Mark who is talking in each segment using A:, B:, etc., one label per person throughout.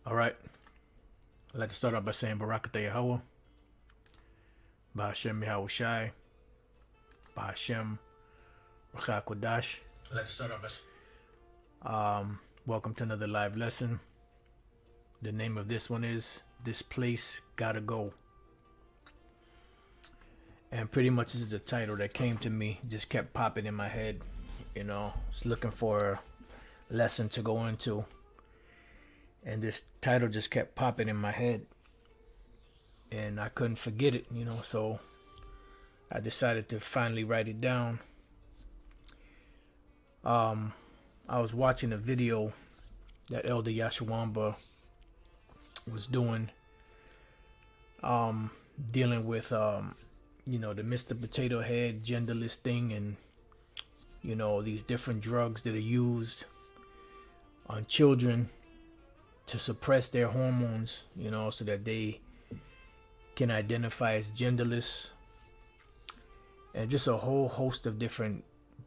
A: All right. I'd like to start off by saying Barakatah Yahweh, Ba'ashem Yahweh Shai, Ba'ashem Rachak Kodash. I'd like to start off by welcome to another live lesson. The name of this one is This Place Gotta Go. And pretty much this is the title that came to me, just kept popping in my head. Just looking for a lesson to go into. And this title just kept popping in my head. And I couldn't forget it, so I decided to finally write it down. I was watching a video that Elder Yashawamba was doing, dealing with, the Mr. Potato Head genderless thing and, these different drugs that are used on children to suppress their hormones, so that they can identify as genderless, and just a whole host of different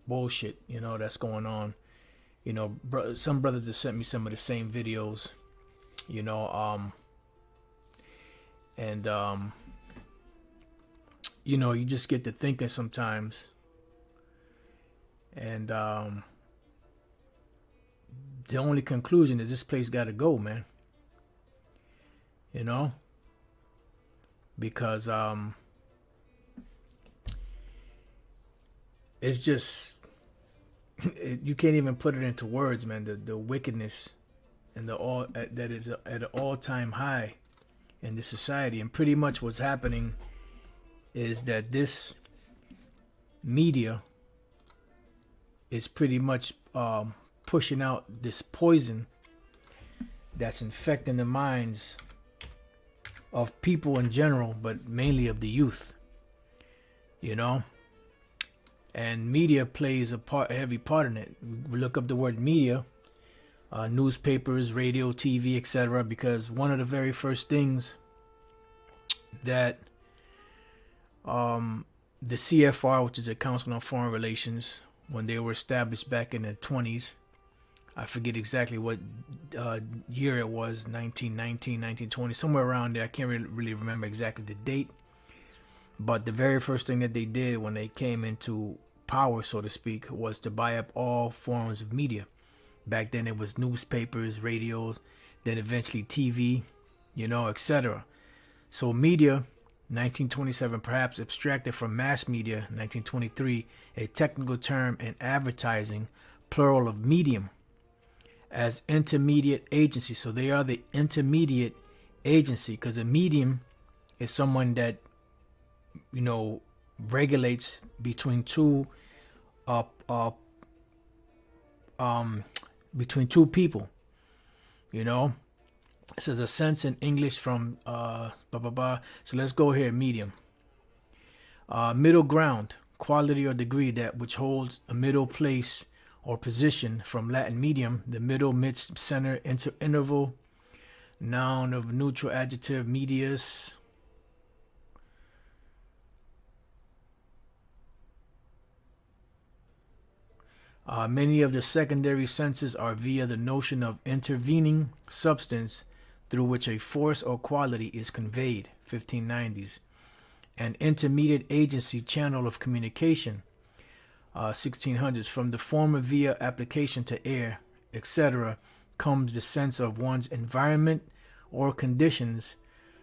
A: bullshit, that's going on. Some brothers have sent me some of the same videos, you just get to thinking sometimes, and the only conclusion is this place got to go, man. Because it's just you can't even put it into words, man. The wickedness and that is at an all-time high in this society, and pretty much what's happening is that this media is pretty much pushing out this poison that's infecting the minds of people in general, but mainly of the youth, and media plays a heavy part in it. We look up the word media, newspapers, radio, TV, etc., because one of the very first things that the CFR, which is the Council on Foreign Relations, when they were established back in the 20s, I forget exactly what year it was, 1919, 1920, somewhere around there. I can't really remember exactly the date. But the very first thing that they did when they came into power, so to speak, was to buy up all forms of media. Back then it was newspapers, radios, then eventually TV, etc. So media, 1927, perhaps abstracted from mass media, 1923, a technical term in advertising, plural of medium, as intermediate agency. So they are the intermediate agency, because a medium is someone that, regulates between two people. This is a sense in English from blah blah blah. So let's go here. Medium, middle ground, quality or degree, that which holds a middle place or position, from Latin medium, the middle, midst, center, interval, noun of neutral adjective, medius. Many of the secondary senses are via the notion of intervening substance through which a force or quality is conveyed, 1590s. An intermediate agency, channel of communication, 1600s. From the former via application to air, etc., comes the sense of one's environment or conditions,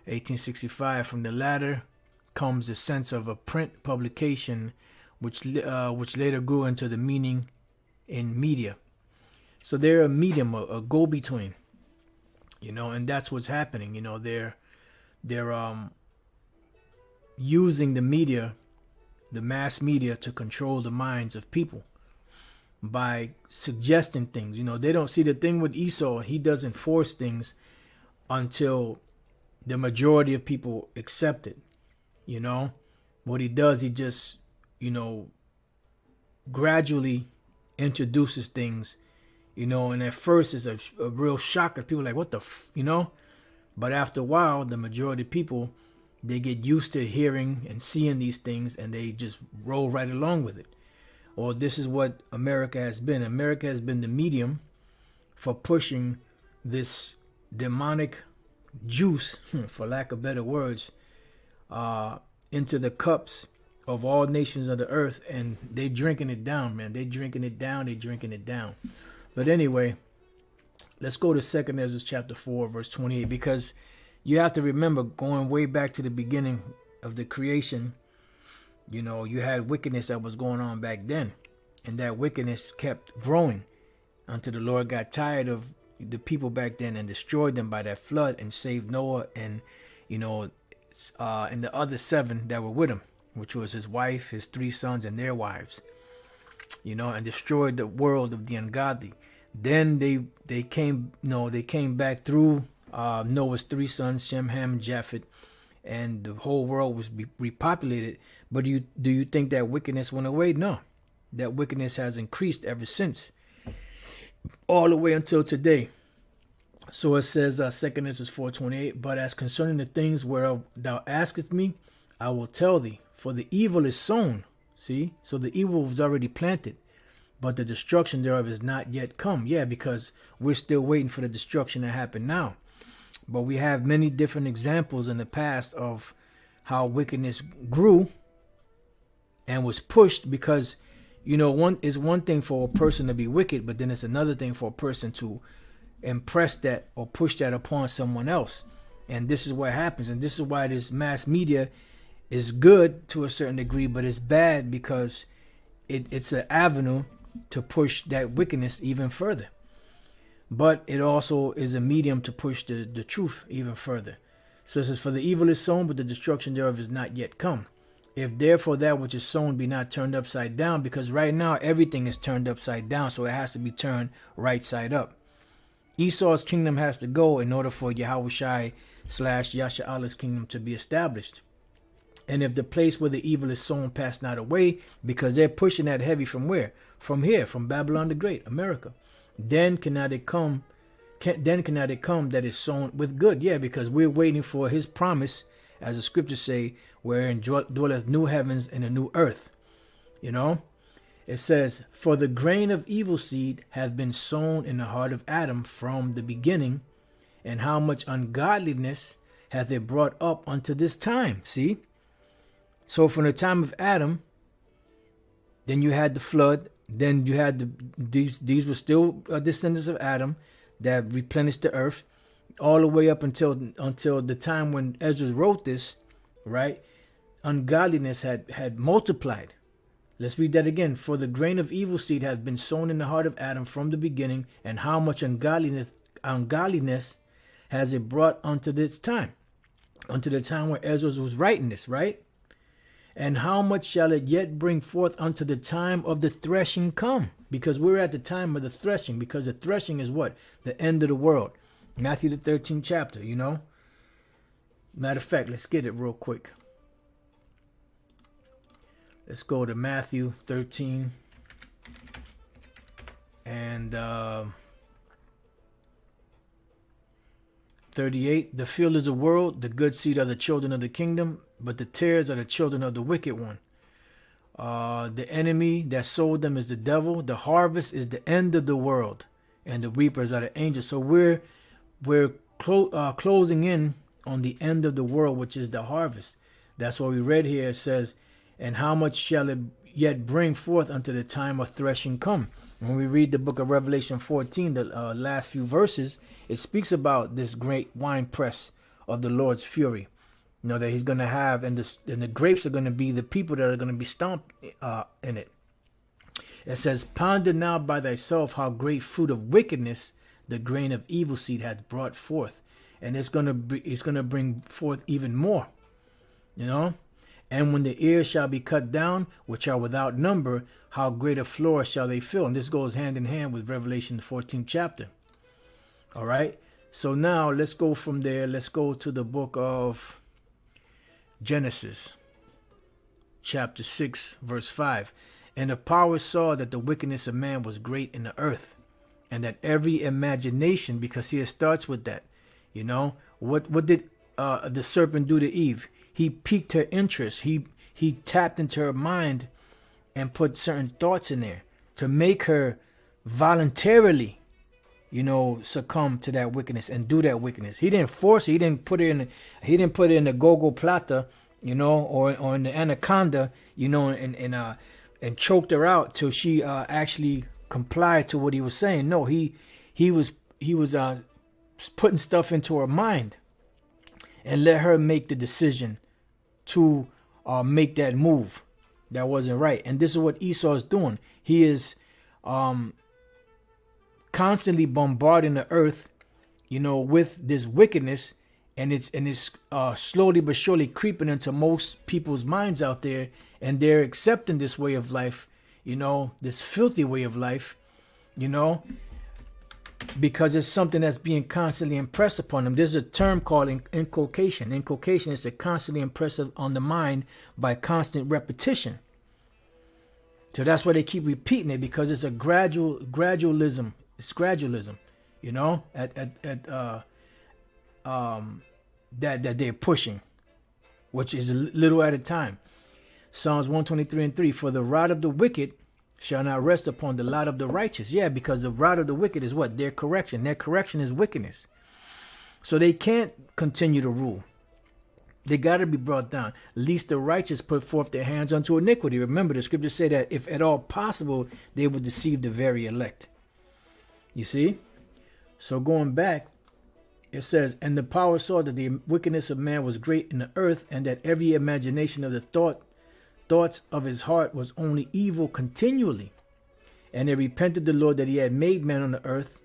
A: 1865. From the latter comes the sense of a print publication, which later grew into the meaning in media. So they're a medium, a go-between, and that's what's happening. They're using the media, the mass media, to control the minds of people by suggesting things. They don't see the thing with Esau. He doesn't force things until the majority of people accept it. What he does, he just, gradually introduces things, and at first it's a real shocker. People are like, what the but after a while, the majority of people, they get used to hearing and seeing these things, and they just roll right along with it. Or this is what America has been. America has been the medium for pushing this demonic juice, for lack of better words, into the cups of all nations of the earth, and they drinking it down, man. They drinking it down. They drinking it down. But anyway, let's go to 2 Ezra chapter 4, verse 28, because you have to remember, going way back to the beginning of the creation, you know, you had wickedness that was going on back then, and that wickedness kept growing until the Lord got tired of the people back then and destroyed them by that flood and saved Noah and, you know, and the other 7 that were with him, which was his wife, his 3 sons, and their wives, you know, and destroyed the world of the ungodly. Then they came, they came back through Noah's 3 sons, Shem, Ham, and Japheth, and the whole world was repopulated. But do you think that wickedness went away? No, that wickedness has increased ever since, all the way until today. So it says, 2 Ezra 4:28, but as concerning the things whereof thou askest me, I will tell thee, for the evil is sown. See, so the evil was already planted, but the destruction thereof is not yet come. Yeah, because we're still waiting for the destruction to happen now. But we have many different examples in the past of how wickedness grew and was pushed, because, you know, one thing for a person to be wicked, but then it's another thing for a person to impress that or push that upon someone else. And this is what happens. And this is why this mass media is good to a certain degree, but it's bad because it's an avenue to push that wickedness even further. But it also is a medium to push the truth even further. So it says, for the evil is sown, but the destruction thereof is not yet come. If therefore that which is sown be not turned upside down, because right now everything is turned upside down, so it has to be turned right side up. Esau's kingdom has to go in order for Yahushai / Yasha'Allah's kingdom to be established. And if the place where the evil is sown pass not away, because they're pushing that heavy from where? From here, from Babylon the Great, America. Then cannot it come that is sown with good. Yeah, because we're waiting for his promise, as the scriptures say, wherein dwelleth new heavens and a new earth. You know? It says, for the grain of evil seed hath been sown in the heart of Adam from the beginning, and how much ungodliness hath it brought up unto this time. See? So from the time of Adam, then you had the flood, then you had these were still descendants of Adam that replenished the earth, all the way up until the time when Ezra wrote this, right? Ungodliness had multiplied. Let's read that again. For the grain of evil seed has been sown in the heart of Adam from the beginning, and how much ungodliness has it brought unto this time, unto the time where Ezra was writing this, right? And how much shall it yet bring forth unto the time of the threshing come? Because we're at the time of the threshing, because the threshing is what? The end of the world. Matthew the 13th chapter, you know? Matter of fact, let's get it real quick. Let's go to Matthew 13 and 38. The field is the world, the good seed are the children of the kingdom, but the tares are the children of the wicked one. The enemy that sowed them is the devil. The harvest is the end of the world, and the reapers are the angels. So we're closing in on the end of the world, which is the harvest. That's what we read here. It says, and how much shall it yet bring forth unto the time of threshing come? When we read the book of Revelation 14, the last few verses, it speaks about this great winepress of the Lord's fury. You know, that he's going to have, and the grapes are going to be the people that are going to be stomped in it. It says, ponder now by thyself how great fruit of wickedness the grain of evil seed hath brought forth. And it's going to bring forth even more, you know. And when the ears shall be cut down, which are without number, how great a floor shall they fill? And this goes hand in hand with Revelation 14th chapter. All right. So now let's go from there. Let's go to the book of Genesis, chapter 6, verse 5. And the power saw that the wickedness of man was great in the earth, and that every imagination, because here it starts with that, you know, what did the serpent do to Eve? He piqued her interest. He tapped into her mind and put certain thoughts in there to make her voluntarily succumb to that wickedness and do that wickedness. He didn't force it. He didn't put it in. He didn't put it in the gogo plata, or in the anaconda, and choked her out till she actually complied to what he was saying. No, he was putting stuff into her mind and let her make the decision to make that move that wasn't right. And this is what Esau is doing. He is constantly bombarding the earth, with this wickedness, and it's slowly but surely creeping into most people's minds out there, and they're accepting this way of life, this filthy way of life, because it's something that's being constantly impressed upon them. There's a term called inculcation. Inculcation is to constantly impress on the mind by constant repetition. So that's why they keep repeating it, because it's a gradualism. It's gradualism, that they're pushing, which is a little at a time. Psalms 123:3, for the rod of the wicked shall not rest upon the lot of the righteous. Yeah, because the rod of the wicked is what? Their correction. Their correction is wickedness. So they can't continue to rule. They got to be brought down. Lest the righteous put forth their hands unto iniquity. Remember, the scriptures say that if at all possible, they would deceive the very elect. You see? So going back, it says, and the power saw that the wickedness of man was great in the earth, and that every imagination of the thoughts of his heart was only evil continually. And they repented the Lord that he had made man on the earth,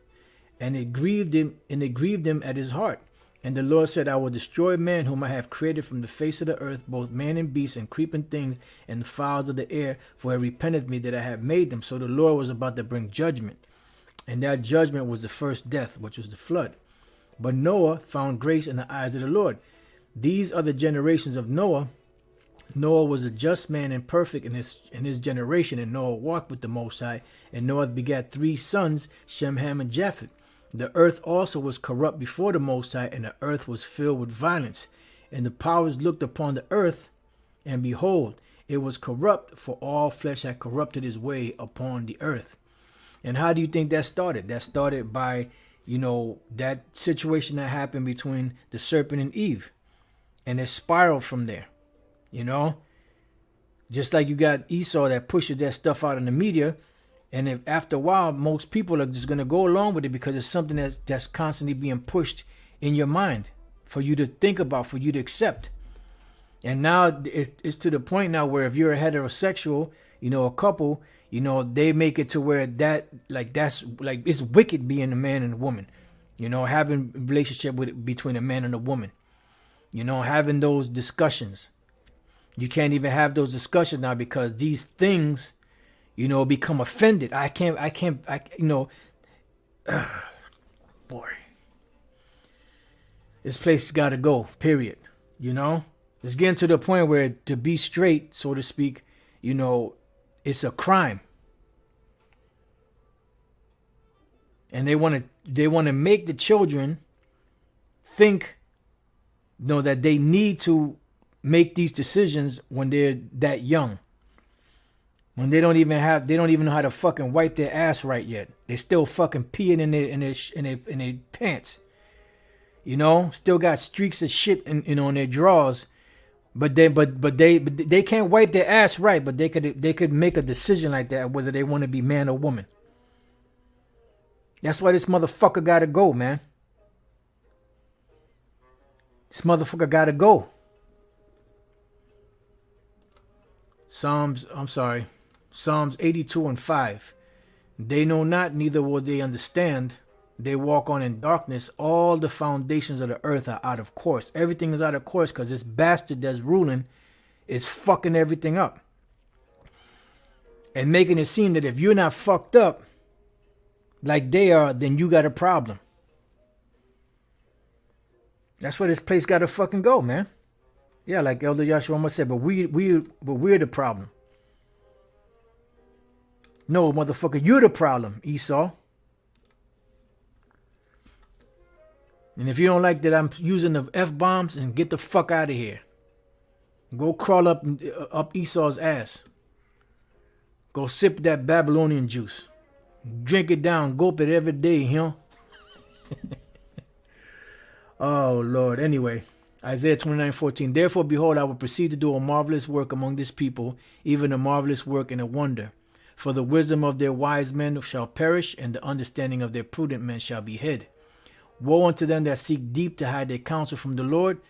A: and it grieved him at his heart. And the Lord said, I will destroy man whom I have created from the face of the earth, both man and beast, and creeping things, and the fowls of the air, for it repenteth me that I have made them. So the Lord was about to bring judgment. And that judgment was the first death, which was the flood. But Noah found grace in the eyes of the Lord. These are the generations of Noah. Noah was a just man and perfect in his generation, and Noah walked with the Most High. And Noah begat 3 sons, Shem, Ham, and Japheth. The earth also was corrupt before the Most High, and the earth was filled with violence. And the powers looked upon the earth, and behold, it was corrupt, for all flesh had corrupted his way upon the earth. And how do you think that started? That started by, that situation that happened between the serpent and Eve. And it spiraled from there, Just like you got Esau that pushes that stuff out in the media. And if after a while, most people are just going to go along with it because it's something that's constantly being pushed in your mind for you to think about, for you to accept. And now it's to the point now where if you're a heterosexual, a couple, they make it to where that's it's wicked being a man and a woman, having a relationship between a man and a woman, having those discussions. You can't even have those discussions now because these things, become offended. I can't, boy, this place got to go, period. It's getting to the point where to be straight, so to speak, it's a crime. And they want to make the children think, that they need to make these decisions when they're that young. When they don't even know how to fucking wipe their ass right yet. They still fucking peeing in their pants. Still got streaks of shit in their drawers. But they can't wipe their ass right, but they could make a decision like that whether they want to be man or woman. That's why this motherfucker gotta go, man. This motherfucker gotta go. Psalms 82:5. They know not, neither will they understand. They walk on in darkness. All the foundations of the earth are out of course. Everything is out of course because this bastard that's ruling is fucking everything up. And making it seem that if you're not fucked up like they are, then you got a problem. That's where this place got to fucking go, man. Yeah, like Elder Yashua said, but we're the problem. No, motherfucker, you're the problem, Esau. And if you don't like that I'm using the F-bombs, and get the fuck out of here. Go crawl up Esau's ass. Go sip that Babylonian juice. Drink it down, gulp it every day, Oh, Lord. Anyway, Isaiah 29:14. Therefore, behold, I will proceed to do a marvelous work among this people, even a marvelous work and a wonder. For the wisdom of their wise men shall perish, and the understanding of their prudent men shall be hid. Woe unto them that seek deep to hide their counsel from the Lord,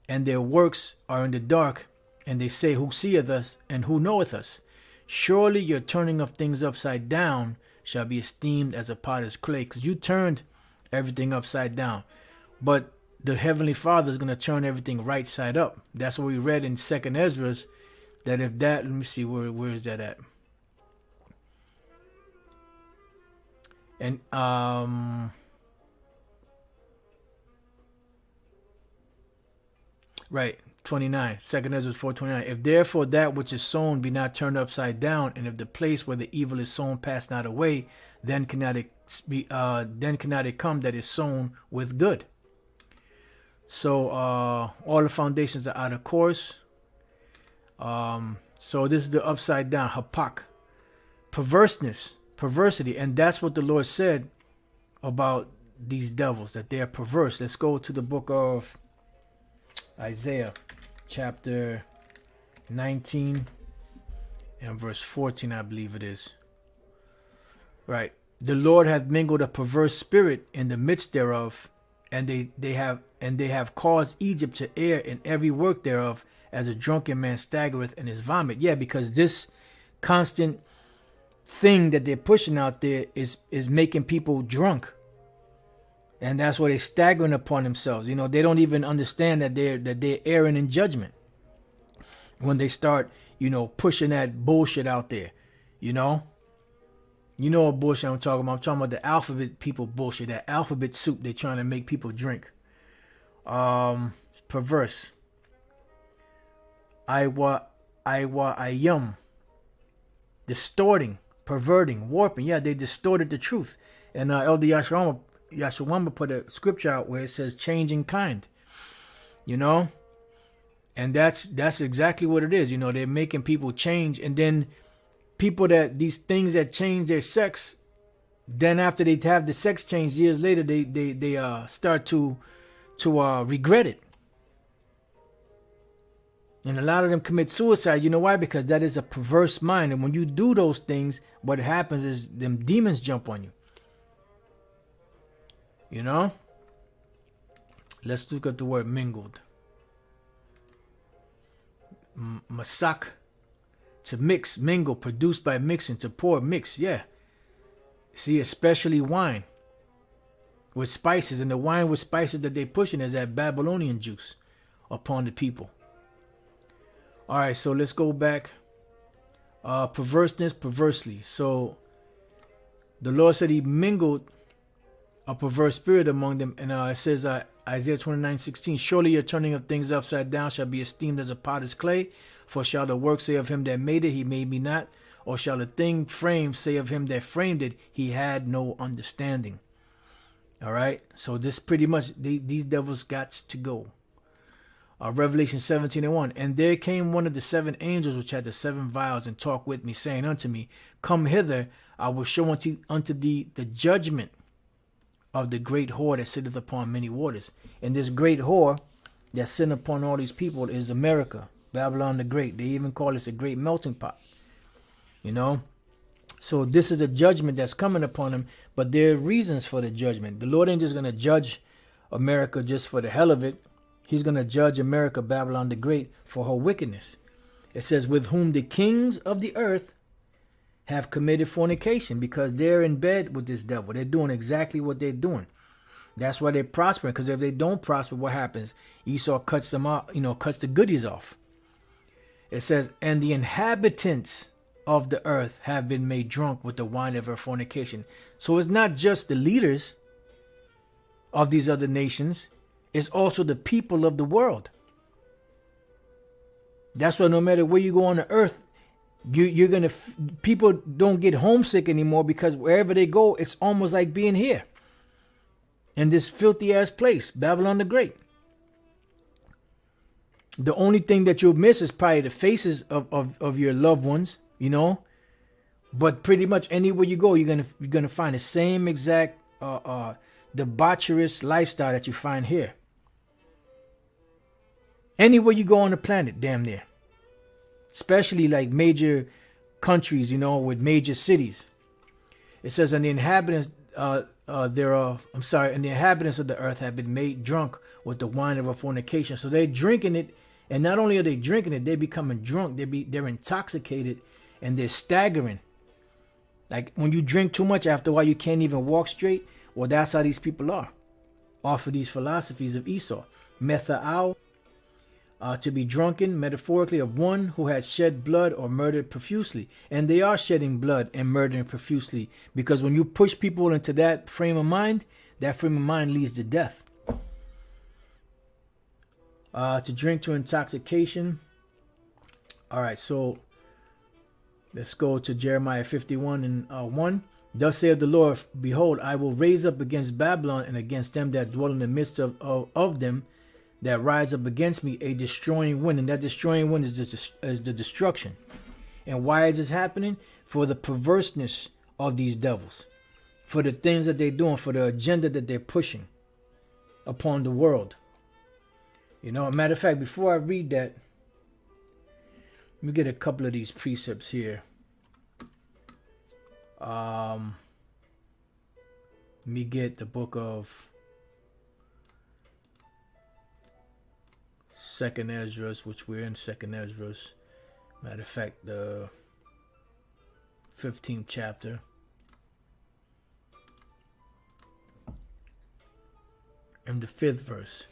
A: and their works are in the dark, and they say, who seeth us, and who knoweth us? Surely your turning of things upside down shall be esteemed as a potter's clay, because you turned everything upside down. But the Heavenly Father is going to turn everything right side up. That's what we read in 2nd Ezra, that if that, let me see, where is that at? And right, 29, 2nd Ezra 4:29. If therefore that which is sown be not turned upside down, and if the place where the evil is sown pass not away, then cannot it come that is sown with good. So all the foundations are out of course. So this is the upside down, hapak, perversity, and that's what the Lord said about these devils, that they are perverse. Let's go to the book of Isaiah chapter 19 and verse 14, I believe it is. Right. The Lord hath mingled a perverse spirit in the midst thereof, and they have caused Egypt to err in every work thereof, as a drunken man staggereth in his vomit. Yeah, because this constant thing that they're pushing out there is making people drunk. And that's why they're staggering upon themselves. You know, they don't even understand that they're erring in judgment when they start, pushing that bullshit out there. You know what bullshit I'm talking about. I'm talking about the alphabet people bullshit, that alphabet soup they're trying to make people drink. Perverse. Ayum. Distorting, perverting, warping. Yeah, they distorted the truth. And Elder Yashawamba put a scripture out where it says changing kind. And that's exactly what it is. They're making people change, and then people these things that change their sex, then after they have the sex change years later, they start to regret it. And a lot of them commit suicide. You know why? Because that is a perverse mind. And when you do those things, what happens is them demons jump on you. Let's look at the word mingled. Masak, to mix, mingle, produced by mixing, to pour, mix. Yeah. See, especially wine with spices. And the wine with spices that they're pushing is that Babylonian juice upon the people. All right, so let's go back. Perverseness, perversely. So the Lord said he mingled a perverse spirit among them. And it says, Isaiah 29:16, surely your turning of things upside down shall be esteemed as a potter's clay. For shall the work say of him that made it, he made me not? Or shall the thing framed say of him that framed it, he had no understanding? All right, so this pretty much, these devils got to go. Revelation 17:1. And there came one of the 7 angels which had the 7 vials, and talked with me, saying unto me, come hither, I will show unto thee the judgment of the great whore that sitteth upon many waters. And this great whore that's sitting upon all these people is America, Babylon the Great. They even call this a great melting pot. So this is a judgment that's coming upon them, but there are reasons for the judgment. The Lord ain't just going to judge America just for the hell of it. He's going to judge America, Babylon the Great, for her wickedness. It says, with whom the kings of the earth have committed fornication, because they're in bed with this devil. They're doing exactly what they're doing. That's why they're prospering, because if they don't prosper, what happens? Esau cuts them out, cuts the goodies off. It says, and the inhabitants of the earth have been made drunk with the wine of her fornication. So it's not just the leaders of these other nations. It's also the people of the world. That's why no matter where you go on the earth, you're going to, people don't get homesick anymore, because wherever they go, it's almost like being here. In this filthy ass place, Babylon the Great. The only thing that you'll miss is probably the faces of your loved ones, But pretty much anywhere you go, you're gonna find the same exact debaucherous lifestyle that you find here. Anywhere you go on the planet, damn near. Especially like major countries, with major cities. It says, and the inhabitants and the inhabitants of the earth have been made drunk with the wine of a fornication. So they're drinking it, and not only are they drinking it, they're becoming drunk. They're intoxicated, and they're staggering. Like when you drink too much, after a while you can't even walk straight. Well, that's how these people are, off of these philosophies of Esau. Metha'al, to be drunken, metaphorically, of one who has shed blood or murdered profusely. And they are shedding blood and murdering profusely, because when you push people into that frame of mind, that frame of mind leads to death. To drink to intoxication. All right, so let's go to Jeremiah 51 and 1. Thus saith the Lord, behold, I will raise up against Babylon and against them that dwell in the midst of them that rise up against me a destroying wind. And that destroying wind is the destruction. And why is this happening? For the perverseness of these devils. For the things that they're doing, for the agenda that they're pushing upon the world. A matter of fact, before I read that, let me get a couple of these precepts here. Let me get the book of 2nd Ezra, which we're in 2nd Ezra. Matter of fact, the 15th chapter. And the 5th verse.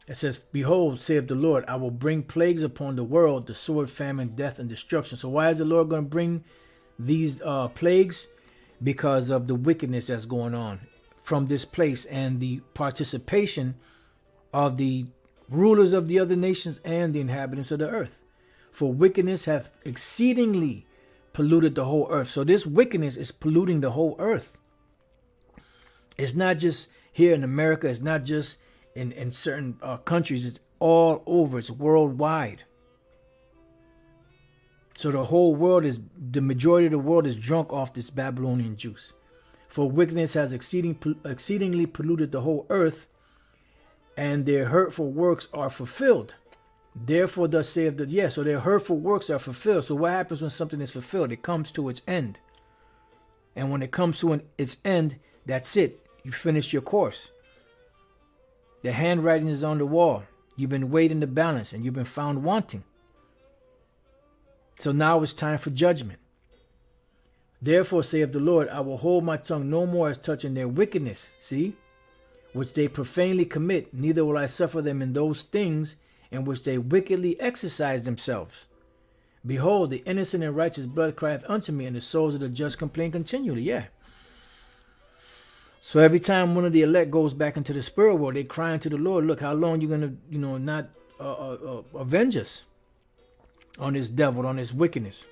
A: It says, behold, saith the Lord, I will bring plagues upon the world, the sword, famine, death, and destruction. So why is the Lord going to bring these plagues? Because of the wickedness that's going on from this place and the participation of the rulers of the other nations and the inhabitants of the earth. For wickedness hath exceedingly polluted the whole earth. So this wickedness is polluting the whole earth. It's not just here in America. It's not just in certain countries. It's all over. It's worldwide. So the majority of the world is drunk off this Babylonian juice. For wickedness has exceedingly polluted the whole earth, and their hurtful works are fulfilled. Therefore, thus saith the so their hurtful works are fulfilled. So what happens when something is fulfilled? It comes to its end. And when it comes to its end, that's it. You finish your course. The handwriting is on the wall. You've been weighed in the balance, and you've been found wanting. So now it's time for judgment. Therefore, saith the Lord, I will hold my tongue no more as touching their wickedness. See? Which they profanely commit, neither will I suffer them in those things in which they wickedly exercise themselves. Behold, the innocent and righteous blood crieth unto me, and the souls of the just complain continually. Yeah. So every time one of the elect goes back into the spirit world, they cry unto the Lord, look, how long you going to, not avenge us on this devil, on this wickedness?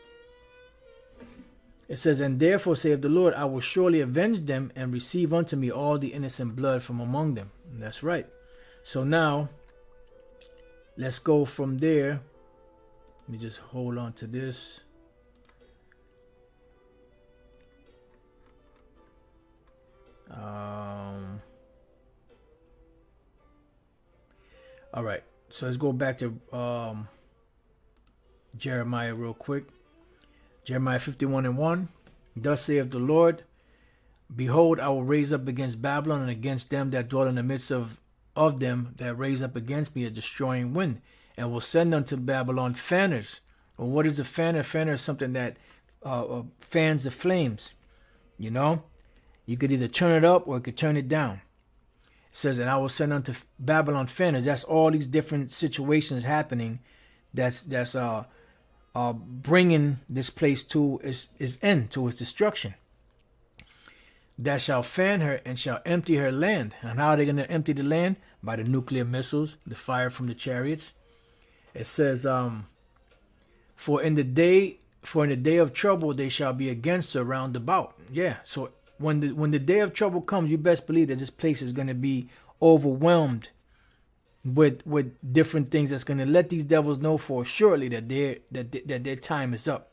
A: It says, and therefore saith the Lord, I will surely avenge them and receive unto me all the innocent blood from among them. And that's right. So now, let's go from there. Let me just hold on to this. All right. So let's go back to Jeremiah real quick. Jeremiah 51 and 1. Thus saith the Lord, behold, I will raise up against Babylon and against them that dwell in the midst of them that raise up against me a destroying wind, and will send unto Babylon fanners. Well, what is a fanner? Fanner is something that fans the flames. You could either turn it up or you could turn it down. It says, and I will send unto Babylon fanners. That's all these different situations happening. That's bringing this place to its end, to its destruction. That shall fan her and shall empty her land. And how are they going to empty the land? By the nuclear missiles, the fire from the chariots. It says, for in the day of trouble they shall be against her round about. Yeah. So when the day of trouble comes, you best believe that this place is going to be overwhelmed with different things that's going to let these devils know for surely that their time is up.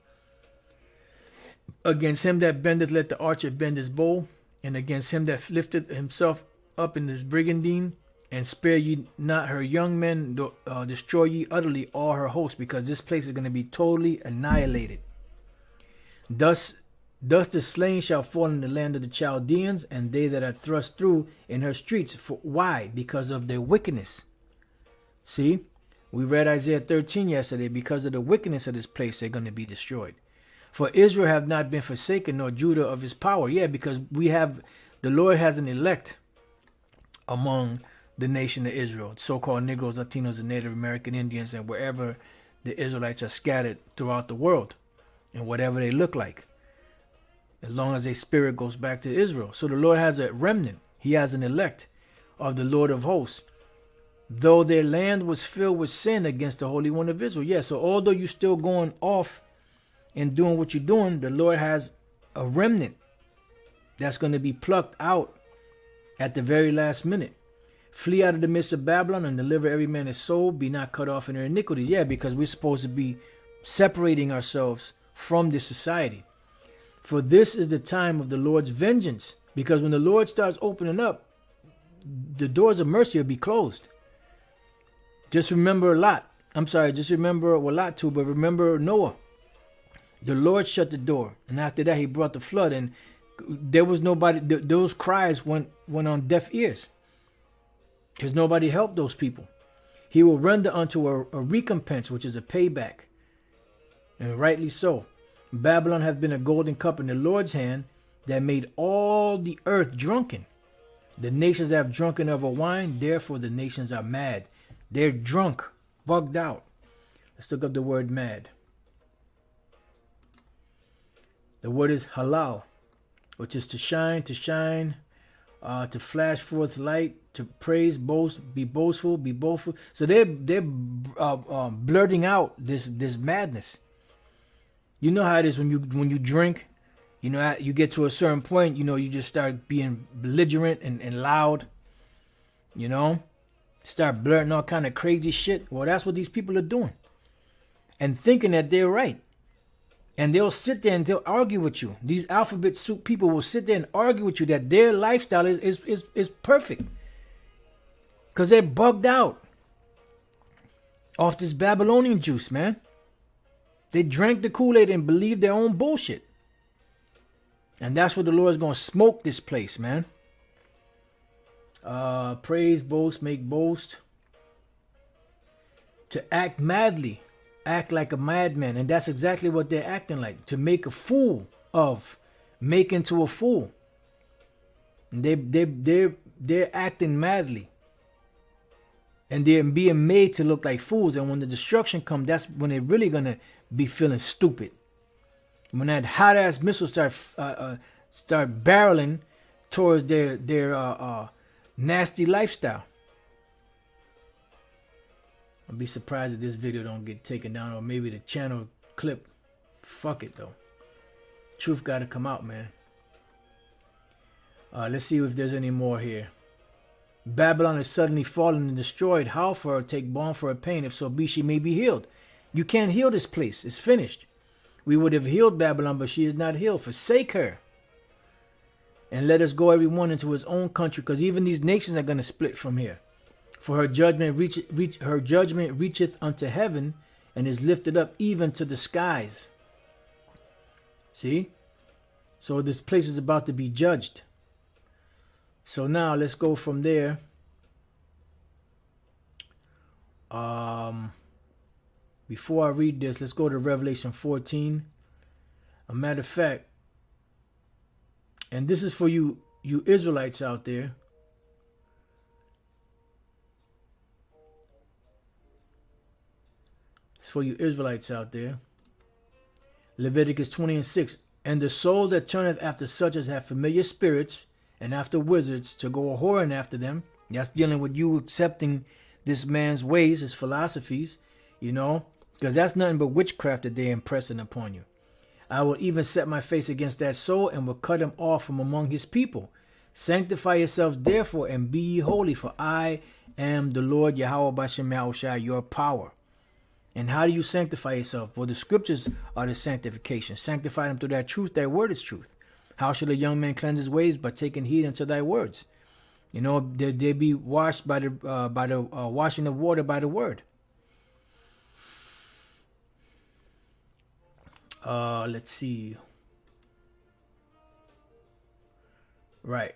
A: Against him that bendeth, let the archer bend his bow, and against him that lifted himself up in this brigandine, and spare ye not her young men, destroy ye utterly all her hosts, because this place is going to be totally annihilated. Thus the slain shall fall in the land of the Chaldeans, and they that are thrust through in her streets. Why? Because of their wickedness. See, we read Isaiah 13 yesterday. Because of the wickedness of this place, they're going to be destroyed. For Israel have not been forsaken, nor Judah of his power. Yeah, because the Lord has an elect among the nation of Israel, so-called Negroes, Latinos, and Native American Indians, and wherever the Israelites are scattered throughout the world, and whatever they look like, as long as their spirit goes back to Israel. So the Lord has a remnant. He has an elect of the Lord of hosts, though their land was filled with sin against the Holy One of Israel. Yeah, so although you're still going off and doing what you're doing, the Lord has a remnant that's going to be plucked out at the very last minute. Flee out of the midst of Babylon and deliver every man his soul. Be not cut off in their iniquities. Yeah, because we're supposed to be separating ourselves from this society. For this is the time of the Lord's vengeance. Because when the Lord starts opening up, the doors of mercy will be closed. Just remember Lot. Just remember, well, Lot too, but remember Noah. The Lord shut the door. And after that, he brought the flood. And there was nobody, those cries went on deaf ears. Because nobody helped those people. He will render unto a recompense, which is a payback. And rightly so. Babylon hath been a golden cup in the Lord's hand that made all the earth drunken. The nations have drunken of her wine, therefore the nations are mad. They're drunk, bugged out. Let's look up the word mad. The word is halal, which is to shine, to flash forth light, to praise, boast, be boastful, be boastful. So they're blurting out this madness. You know how it is when you drink. You know, you get to a certain point, you know, you just start being belligerent and loud. You know, start blurting all kind of crazy shit. Well, that's what these people are doing, and thinking that they're right. And they'll sit there and they'll argue with you. These alphabet soup people will sit there and argue with you that their lifestyle is perfect. Because they're bugged out off this Babylonian juice, man. They drank the Kool-Aid and believed their own bullshit. And that's what the Lord's going to smoke this place, man. Praise, boast, make boast. To act madly. Act like a madman. And that's exactly what they're acting like. To make a fool of. Make into a fool. And they're acting madly. And they're being made to look like fools. And when the destruction comes, that's when they're really going to be feeling stupid. When that hot ass missile start barreling towards their nasty lifestyle. I'll be surprised if this video don't get taken down, or maybe the channel clip. Fuck it though. Truth gotta come out, man. Let's see if there's any more here. Babylon is suddenly fallen and destroyed. How for her take balm for her pain? If so be she may be healed. You can't heal this place. It's finished. We would have healed Babylon, but she is not healed. Forsake her. And let us go every one into his own country, because even these nations are going to split from here. For her judgment reacheth unto heaven, and is lifted up even to the skies. See? So this place is about to be judged. So now let's go from there. Before I read this, let's go to Revelation 14. A matter of fact, and this is for you Israelites out there. It's for you Israelites out there. Leviticus 20:6. And the soul that turneth after such as have familiar spirits, and after wizards, to go a whoring after them. That's dealing with you accepting this man's ways, his philosophies, you know, because that's nothing but witchcraft that they're impressing upon you. I will even set my face against that soul, and will cut him off from among his people. Sanctify yourselves therefore, and be ye holy, for I am the Lord Yahweh Bashem Yahushua, your power. And how do you sanctify yourself? Well, the scriptures are the sanctification. Sanctify them through that truth. That word is truth. How should a young man cleanse his ways? By taking heed unto thy words. You know, they be washed by the washing of water by the word. Let's see. Right.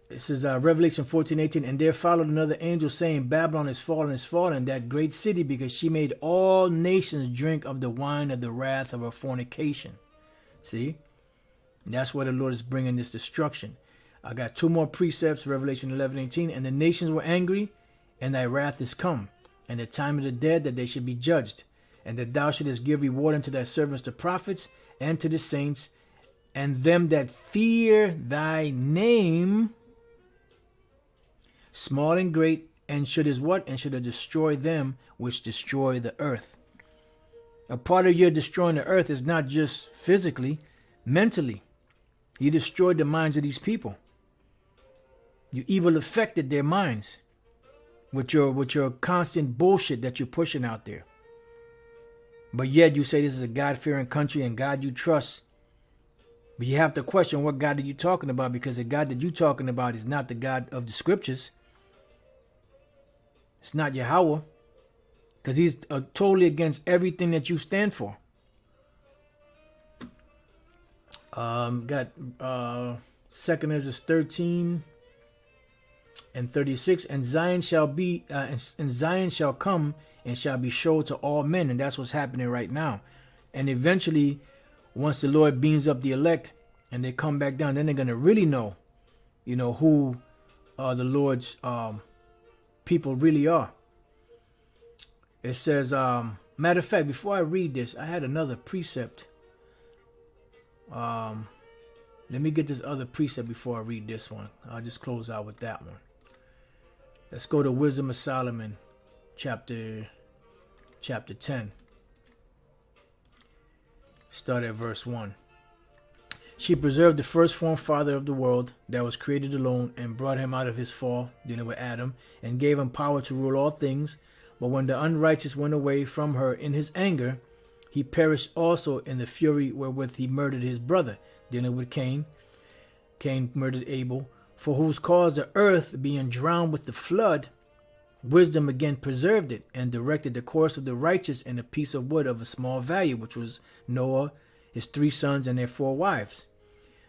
A: This is Revelation 14:18. And there followed another angel saying, Babylon is fallen, that great city, because she made all nations drink of the wine of the wrath of her fornication. See? And that's why the Lord is bringing this destruction. I got two more precepts, Revelation 11:18. And the nations were angry, and thy wrath is come, and the time of the dead, that they should be judged, and that thou shouldest give reward unto thy servants the prophets, and to the saints, and them that fear thy name, small and great, and shouldest what? And shouldest destroy them which destroy the earth. A part of your destroying the earth is not just physically, mentally. You destroyed the minds of these people. You evil affected their minds with your constant bullshit that you're pushing out there. But yet you say this is a God-fearing country and God you trust. But you have to question, what God are you talking about? Because the God that you're talking about is not the God of the scriptures. It's not Yahweh. Because he's totally against everything that you stand for. Got 2 Ezra 13 and 36. And Zion shall be, and Zion shall come and shall be showed to all men. And that's what's happening right now. And eventually, once the Lord beams up the elect and they come back down, then they're going to really know, who the Lord's people really are. It says, matter of fact, before I read this, I had another precept. Let me get this other precept before I read this one. I'll just close out with that one. Let's go to Wisdom of Solomon, chapter 10. Start at verse 1. She preserved the firstborn father of the world that was created alone, and brought him out of his fall, dealing with Adam, and gave him power to rule all things. But when the unrighteous went away from her in his anger, he perished also in the fury wherewith he murdered his brother, dealing with Cain. Cain murdered Abel, for whose cause the earth, being drowned with the flood, wisdom again preserved it, and directed the course of the righteous in a piece of wood of a small value, which was Noah, his 3 sons, and their 4 wives.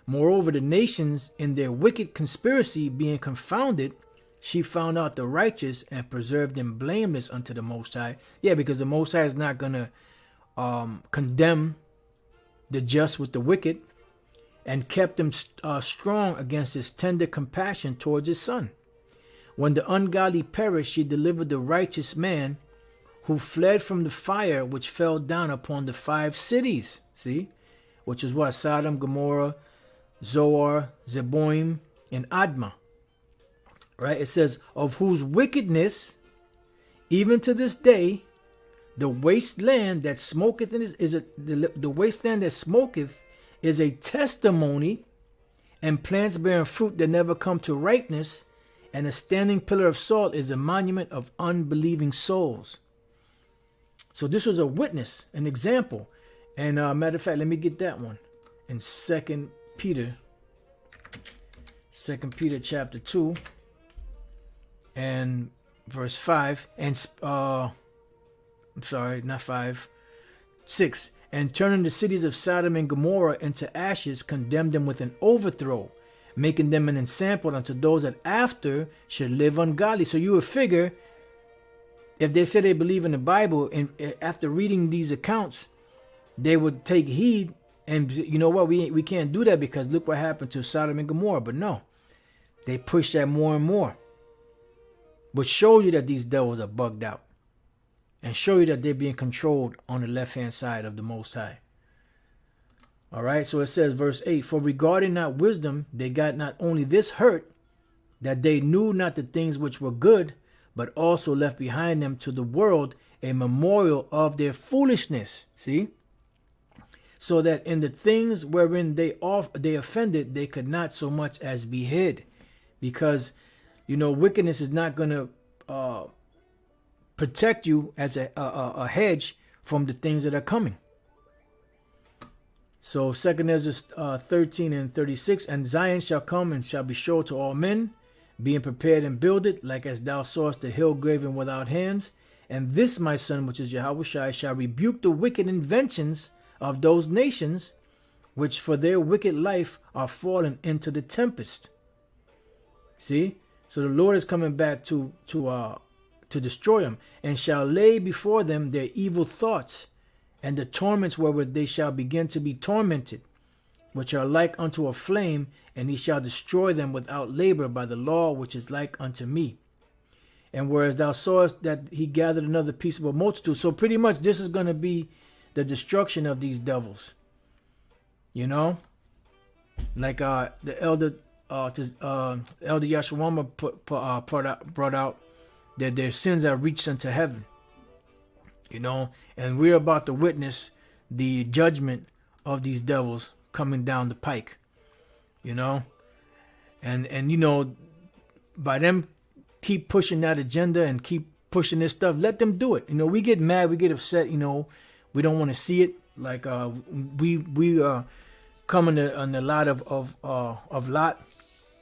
A: Moreover, the nations in their wicked conspiracy being confounded, she found out the righteous and preserved them blameless unto the Most High. Yeah, because the Most High is not going to condemn the just with the wicked, and kept them strong against his tender compassion towards his son. When the ungodly perished, she delivered the righteous man, who fled from the fire which fell down upon the 5 cities. See? Which is what? Sodom, Gomorrah, Zoar, Zeboim, and Admah. Right? It says, of whose wickedness, even to this day, the wasteland that smoketh the wasteland that smoketh is a testimony, and plants bearing fruit that never come to ripeness, and a standing pillar of salt is a monument of unbelieving souls. So this was a witness, an example. And matter of fact, let me get that one. In 2 Peter chapter 2 and verse 5. And I'm sorry, not 5. 6. And turning the cities of Sodom and Gomorrah into ashes, condemned them with an overthrow, making them an ensample unto those that after should live ungodly. So you would figure, if they say they believe in the Bible, and after reading these accounts, they would take heed, and you know what, we can't do that because look what happened to Sodom and Gomorrah. But no, they push that more and more, which shows you that these devils are bugged out, and show you that they're being controlled on the left-hand side of the Most High. All right, so it says, verse 8, for regarding not wisdom, they got not only this hurt, that they knew not the things which were good, but also left behind them to the world a memorial of their foolishness. See? So that in the things wherein they offended, they could not so much as be hid. Because, wickedness is not going to protect you as a hedge from the things that are coming. So 2nd Ezra 13 and 36, and Zion shall come and shall be showed to all men, being prepared and builded, like as thou sawest the hill graven without hands. And this, my son, which is Yahushua, shall rebuke the wicked inventions of those nations, which for their wicked life are fallen into the tempest. See? So the Lord is coming back to destroy them, and shall lay before them their evil thoughts, and the torments wherewith they shall begin to be tormented, which are like unto a flame, and he shall destroy them without labor by the law which is like unto me. And whereas thou sawest that he gathered another peaceable multitude. So pretty much this is going to be the destruction of these devils. You know? Like the elder Elder Yashawama brought out that their sins are reached unto heaven. You know? And we're about to witness the judgment of these devils coming down the pike. You know? And you know, by them keep pushing that agenda and keep pushing this stuff, let them do it. You know, we get mad, we get upset, you know, we don't want to see it. Like we coming on the lot of Lot,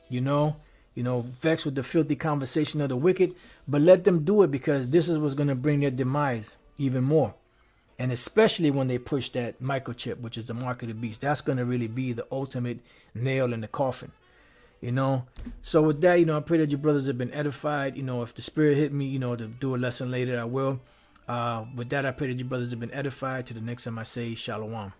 A: you know, vexed with the filthy conversation of the wicked, but let them do it, because this is what's going to bring their demise even more. And especially when they push that microchip, which is the mark of the beast, that's going to really be the ultimate nail in the coffin. You know, so with that, you know, I pray that your brothers have been edified. You know, if the Spirit hit me, you know, to do a lesson later, I will. With that, I pray that your brothers have been edified. To the next time I say, Shalom.